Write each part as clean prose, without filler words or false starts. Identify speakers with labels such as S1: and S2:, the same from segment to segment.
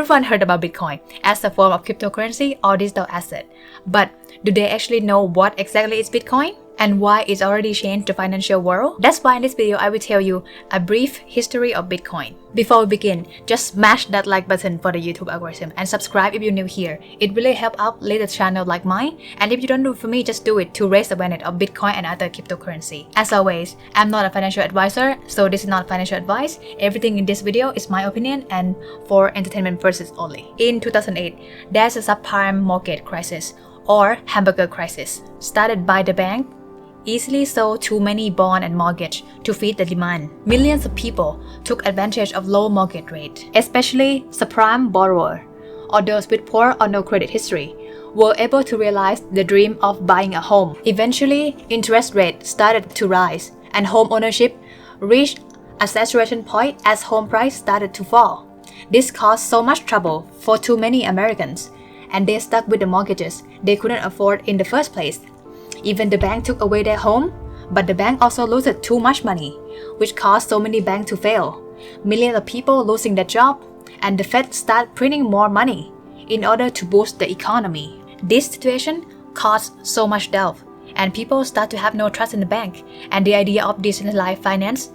S1: Everyone heard about Bitcoin as a form of cryptocurrency or digital asset, but do they actually know what exactly is Bitcoin? And why it's already changed the financial world? That's why in this video I will tell you a brief history of Bitcoin. Before we begin, just smash that like button for the YouTube algorithm and subscribe if you're new here. It really helps out little channel like mine, and if you don't do it for me, just do it to raise awareness of Bitcoin and other cryptocurrency. As always, I'm not a financial advisor, so this is not financial advice. Everything in this video is my opinion and for entertainment purposes only. In 2008, there's a subprime mortgage crisis or hamburger crisis started by the bank easily sold too many bond and mortgage to feed the demand. Millions of people took advantage of low mortgage rate, especially subprime borrower or those with poor or no credit history were able to realize the dream of buying a home. Eventually, interest rates started to rise and home ownership reached a saturation point as home price started to fall. This caused so much trouble for too many Americans, and they stuck with the mortgages they couldn't afford in the first place. Even the bank took away their home, but the bank also lost too much money, which caused so many banks to fail. Millions of people losing their job, and the Fed started printing more money in order to boost the economy. This situation caused so much debt, and people start to have no trust in the bank, and the idea of decentralized finance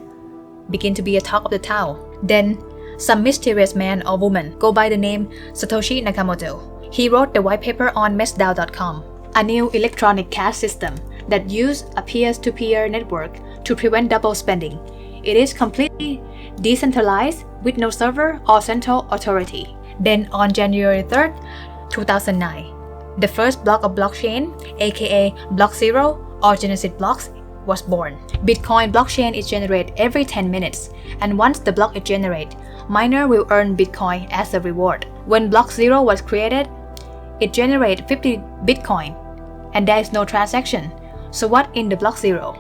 S1: began to be a talk of the town. Then, some mysterious man or woman go by the name Satoshi Nakamoto. He wrote the white paper on messdow.com, a new electronic cash system that uses a peer-to-peer network to prevent double spending. It is completely decentralized with no server or central authority. Then on January 3rd, 2009, the first block of blockchain, aka Block Zero or Genesis blocks, was born. Bitcoin blockchain is generated every 10 minutes, and once the block is generated, miner will earn Bitcoin as a reward. When Block Zero was created, it generated 50 Bitcoin, and there is no transaction. So what in the Block Zero?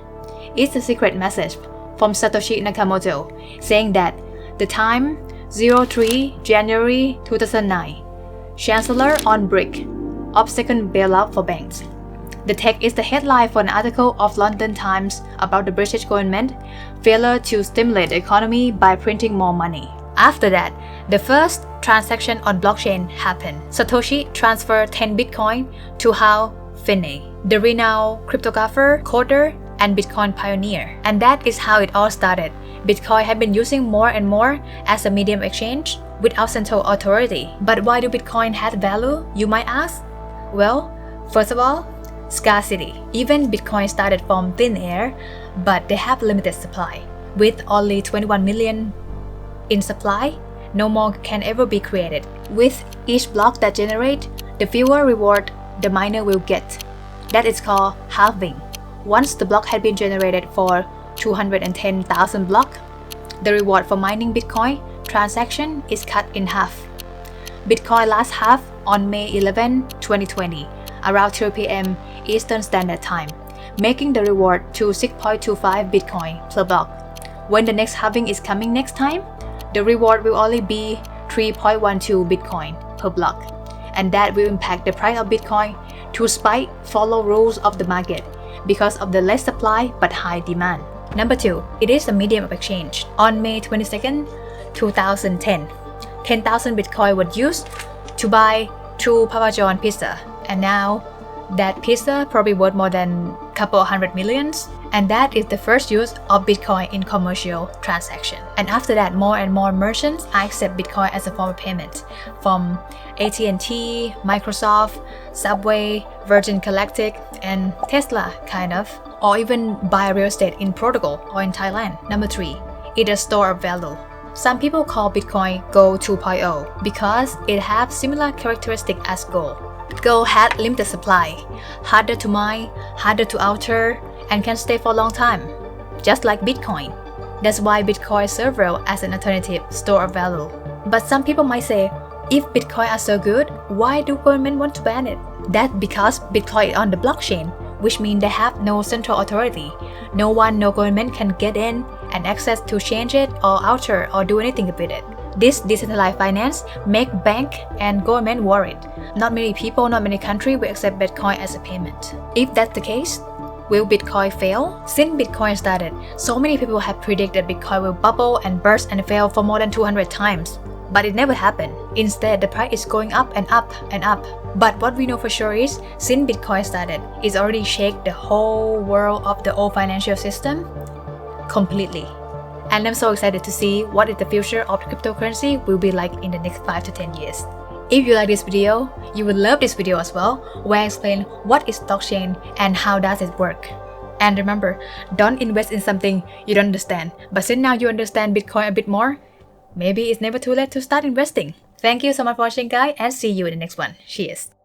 S1: It's a secret message from Satoshi Nakamoto saying that the time 03 January 2009, Chancellor on brink of second bailout for banks. The text is the headline for an article of London Times about the British government failure to stimulate the economy by printing more money. After that, the first transaction on blockchain happened. Satoshi transferred 10 Bitcoin to Hal Finney, the renowned cryptographer, coder, and Bitcoin pioneer. And that is how it all started. Bitcoin had been using more and more as a medium exchange without central authority. But why do Bitcoin have value, you might ask? Well, first of all, scarcity. Even Bitcoin started from thin air, but they have limited supply. With only 21 million in supply, no more can ever be created. With each block that generate, the fewer reward the miner will get. That is called halving. Once the block had been generated for 210,000 blocks, the reward for mining Bitcoin transaction is cut in half. Bitcoin last half on May 11, 2020, around 3 p.m. Eastern Standard Time, making the reward to 6.25 Bitcoin per block. When the next halving is coming next time, the reward will only be 3.12 Bitcoin per block, and that will impact the price of Bitcoin to spike, follow rules of the market because of the less supply but high demand. Number 2, it is a medium of exchange. On May 22nd, 2010, 10,000 Bitcoin were used to buy 2 Papa John pizza, and now that pizza probably worth more than a couple hundred millions, and that is the first use of Bitcoin in commercial transaction. And after that, more and more merchants accept Bitcoin as a form of payment, from AT&T, Microsoft, Subway, Virgin Galactic, and Tesla kind of, or even buy real estate in Portugal or in Thailand. Number 3, it is a store of value. Some people call Bitcoin Gold 2.0 because it has similar characteristics as gold. Gold had limited supply, harder to mine, harder to alter, and can stay for a long time, just like Bitcoin. That's why Bitcoin serves well as an alternative store of value. But some people might say, if Bitcoin are so good, why do government want to ban it? That's because Bitcoin is on the blockchain, which means they have no central authority. No government can get in and access to change it or alter or do anything with it. This decentralized finance make bank and government worried. Not many people, not many countries will accept Bitcoin as a payment. If that's the case, will Bitcoin fail? Since Bitcoin started, so many people have predicted Bitcoin will bubble and burst and fail for more than 200 times. but it never happened. Instead, the price is going up and up and up. But what we know for sure is, since Bitcoin started, it's already shaked the whole world of the old financial system completely. And I'm so excited to see what is the future of cryptocurrency will be like in the next 5 to 10 years. If you like this video, you will love this video as well, where I explain what is blockchain and how does it work. And remember, don't invest in something you don't understand. But since now you understand Bitcoin a bit more, maybe it's never too late to start investing. Thank you so much for watching guys, and see you in the next one. Cheers!